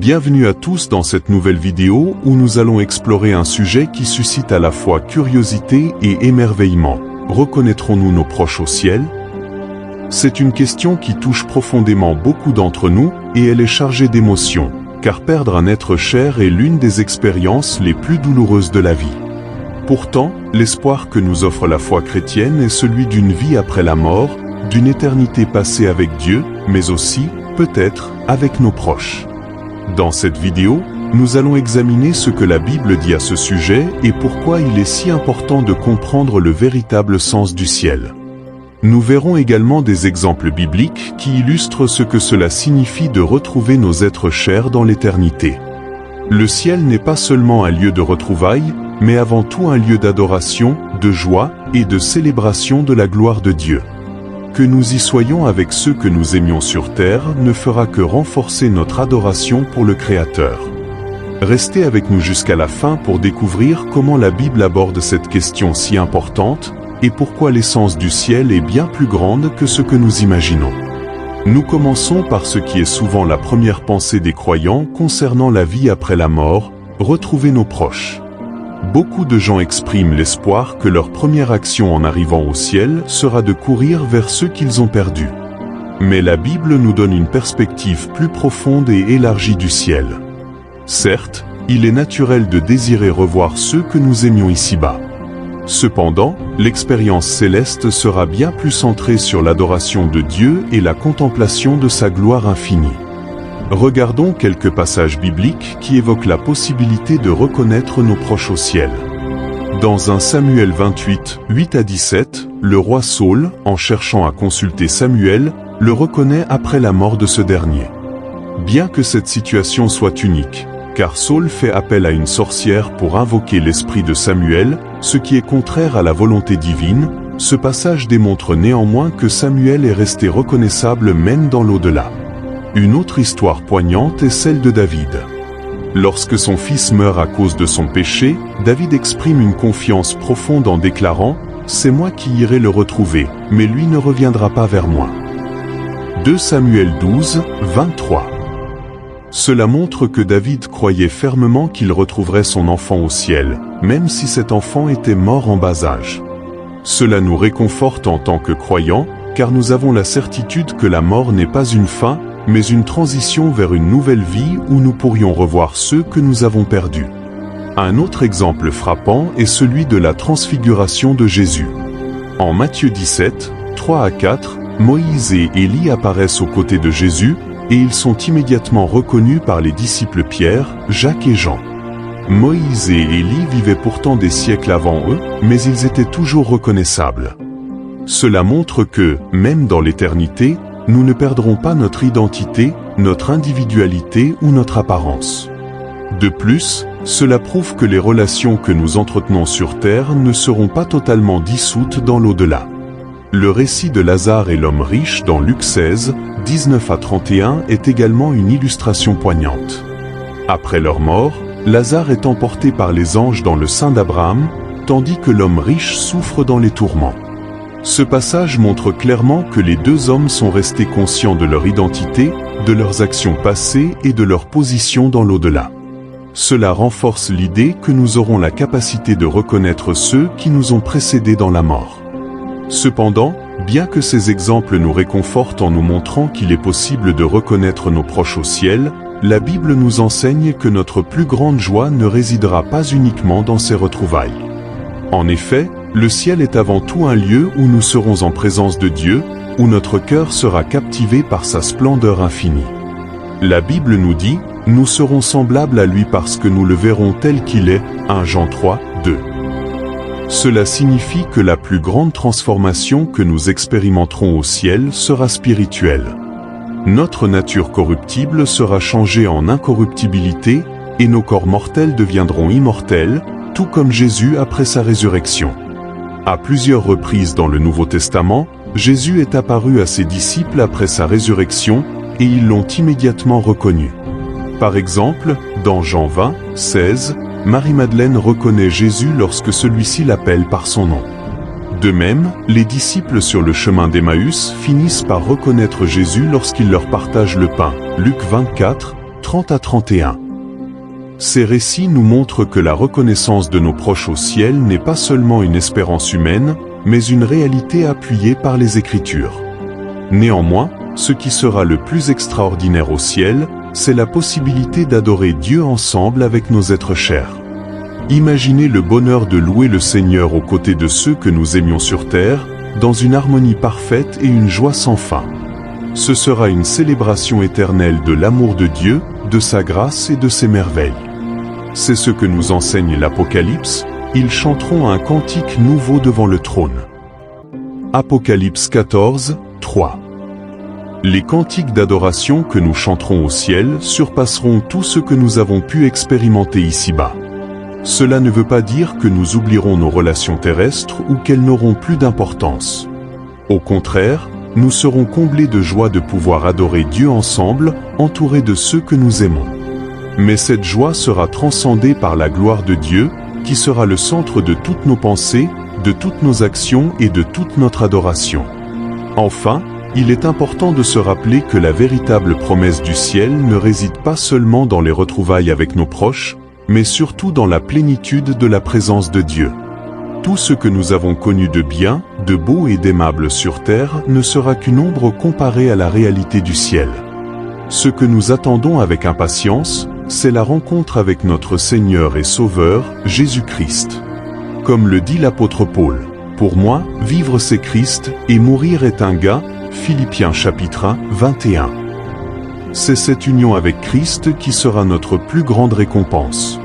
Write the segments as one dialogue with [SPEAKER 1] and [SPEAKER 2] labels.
[SPEAKER 1] Bienvenue à tous dans cette nouvelle vidéo où nous allons explorer un sujet qui suscite à la fois curiosité et émerveillement. Reconnaîtrons-nous nos proches au ciel? C'est une question qui touche profondément beaucoup d'entre nous et elle est chargée d'émotions, car perdre un être cher est l'une des expériences les plus douloureuses de la vie. Pourtant, l'espoir que nous offre la foi chrétienne est celui d'une vie après la mort, d'une éternité passée avec Dieu, mais aussi, peut-être, avec nos proches. Dans cette vidéo, nous allons examiner ce que la Bible dit à ce sujet et pourquoi il est si important de comprendre le véritable sens du ciel. Nous verrons également des exemples bibliques qui illustrent ce que cela signifie de retrouver nos êtres chers dans l'éternité. Le ciel n'est pas seulement un lieu de retrouvailles, mais avant tout un lieu d'adoration, de joie et de célébration de la gloire de Dieu. Que nous y soyons avec ceux que nous aimions sur terre ne fera que renforcer notre adoration pour le Créateur. Restez avec nous jusqu'à la fin pour découvrir comment la Bible aborde cette question si importante et pourquoi l'essence du ciel est bien plus grande que ce que nous imaginons. Nous commençons par ce qui est souvent la première pensée des croyants concernant la vie après la mort, retrouver nos proches. Beaucoup de gens expriment l'espoir que leur première action en arrivant au ciel sera de courir vers ceux qu'ils ont perdus. Mais la Bible nous donne une perspective plus profonde et élargie du ciel. Certes, il est naturel de désirer revoir ceux que nous aimions ici-bas. Cependant, l'expérience céleste sera bien plus centrée sur l'adoration de Dieu et la contemplation de sa gloire infinie. Regardons quelques passages bibliques qui évoquent la possibilité de reconnaître nos proches au ciel. Dans 1 Samuel 28, 8-17, le roi Saül, en cherchant à consulter Samuel, le reconnaît après la mort de ce dernier. Bien que cette situation soit unique, car Saül fait appel à une sorcière pour invoquer l'esprit de Samuel, ce qui est contraire à la volonté divine, ce passage démontre néanmoins que Samuel est resté reconnaissable même dans l'au-delà. Une autre histoire poignante est celle de David. Lorsque son fils meurt à cause de son péché, David exprime une confiance profonde en déclarant « C'est moi qui irai le retrouver, mais lui ne reviendra pas vers moi ». 2 Samuel 12, 23. Cela montre que David croyait fermement qu'il retrouverait son enfant au ciel, même si cet enfant était mort en bas âge. Cela nous réconforte en tant que croyants, car nous avons la certitude que la mort n'est pas une fin, mais une transition vers une nouvelle vie où nous pourrions revoir ceux que nous avons perdus. Un autre exemple frappant est celui de la transfiguration de Jésus. En Matthieu 17, 3-4, Moïse et Élie apparaissent aux côtés de Jésus, et ils sont immédiatement reconnus par les disciples Pierre, Jacques et Jean. Moïse et Élie vivaient pourtant des siècles avant eux, mais ils étaient toujours reconnaissables. Cela montre que, même dans l'éternité, nous ne perdrons pas notre identité, notre individualité ou notre apparence. De plus, cela prouve que les relations que nous entretenons sur terre ne seront pas totalement dissoutes dans l'au-delà. Le récit de Lazare et l'homme riche dans Luc 16, 19-31 est également une illustration poignante. Après leur mort, Lazare est emporté par les anges dans le sein d'Abraham, tandis que l'homme riche souffre dans les tourments. Ce passage montre clairement que les deux hommes sont restés conscients de leur identité, de leurs actions passées et de leur position dans l'au-delà. Cela renforce l'idée que nous aurons la capacité de reconnaître ceux qui nous ont précédés dans la mort. Cependant, bien que ces exemples nous réconfortent en nous montrant qu'il est possible de reconnaître nos proches au ciel, la Bible nous enseigne que notre plus grande joie ne résidera pas uniquement dans ces retrouvailles. En effet, le ciel est avant tout un lieu où nous serons en présence de Dieu, où notre cœur sera captivé par sa splendeur infinie. La Bible nous dit, nous serons semblables à lui parce que nous le verrons tel qu'il est, 1 Jean 3, 2. Cela signifie que la plus grande transformation que nous expérimenterons au ciel sera spirituelle. Notre nature corruptible sera changée en incorruptibilité, et nos corps mortels deviendront immortels, tout comme Jésus après sa résurrection. À plusieurs reprises dans le Nouveau Testament, Jésus est apparu à ses disciples après sa résurrection, et ils l'ont immédiatement reconnu. Par exemple, dans Jean 20, 16, Marie-Madeleine reconnaît Jésus lorsque celui-ci l'appelle par son nom. De même, les disciples sur le chemin d'Emmaüs finissent par reconnaître Jésus lorsqu'il leur partage le pain. Luc 24, 30 à 31. Ces récits nous montrent que la reconnaissance de nos proches au ciel n'est pas seulement une espérance humaine, mais une réalité appuyée par les Écritures. Néanmoins, ce qui sera le plus extraordinaire au ciel, c'est la possibilité d'adorer Dieu ensemble avec nos êtres chers. Imaginez le bonheur de louer le Seigneur aux côtés de ceux que nous aimions sur terre, dans une harmonie parfaite et une joie sans fin. Ce sera une célébration éternelle de l'amour de Dieu, de sa grâce et de ses merveilles. C'est ce que nous enseigne l'Apocalypse, ils chanteront un cantique nouveau devant le trône. Apocalypse 14, 3. Les cantiques d'adoration que nous chanterons au ciel surpasseront tout ce que nous avons pu expérimenter ici-bas. Cela ne veut pas dire que nous oublierons nos relations terrestres ou qu'elles n'auront plus d'importance. Au contraire, nous serons comblés de joie de pouvoir adorer Dieu ensemble, entourés de ceux que nous aimons. Mais cette joie sera transcendée par la gloire de Dieu, qui sera le centre de toutes nos pensées, de toutes nos actions et de toute notre adoration. Enfin, il est important de se rappeler que la véritable promesse du ciel ne réside pas seulement dans les retrouvailles avec nos proches, mais surtout dans la plénitude de la présence de Dieu. Tout ce que nous avons connu de bien, de beau et d'aimable sur terre ne sera qu'une ombre comparée à la réalité du ciel. Ce que nous attendons avec impatience, c'est la rencontre avec notre Seigneur et Sauveur, Jésus-Christ. Comme le dit l'apôtre Paul, « Pour moi, vivre c'est Christ, et mourir est un gain » Philippiens chapitre 1, 21. C'est cette union avec Christ qui sera notre plus grande récompense.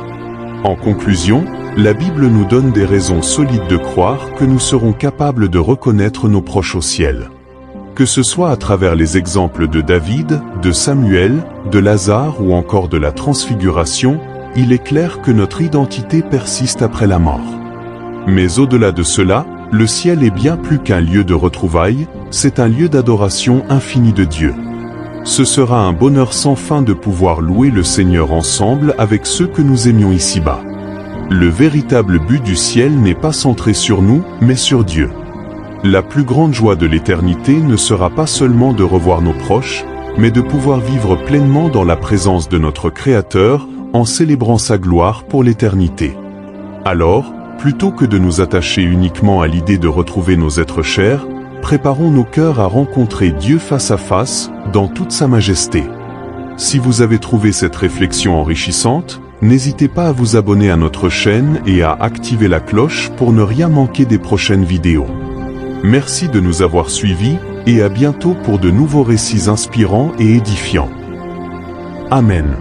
[SPEAKER 1] En conclusion, la Bible nous donne des raisons solides de croire que nous serons capables de reconnaître nos proches au ciel. Que ce soit à travers les exemples de David, de Samuel, de Lazare ou encore de la transfiguration, il est clair que notre identité persiste après la mort. Mais au-delà de cela, le ciel est bien plus qu'un lieu de retrouvailles, c'est un lieu d'adoration infinie de Dieu. Ce sera un bonheur sans fin de pouvoir louer le Seigneur ensemble avec ceux que nous aimions ici-bas. Le véritable but du ciel n'est pas centré sur nous, mais sur Dieu. La plus grande joie de l'éternité ne sera pas seulement de revoir nos proches, mais de pouvoir vivre pleinement dans la présence de notre Créateur, en célébrant sa gloire pour l'éternité. Alors, plutôt que de nous attacher uniquement à l'idée de retrouver nos êtres chers, préparons nos cœurs à rencontrer Dieu face à face, dans toute sa majesté. Si vous avez trouvé cette réflexion enrichissante, n'hésitez pas à vous abonner à notre chaîne et à activer la cloche pour ne rien manquer des prochaines vidéos. Merci de nous avoir suivis, et à bientôt pour de nouveaux récits inspirants et édifiants. Amen.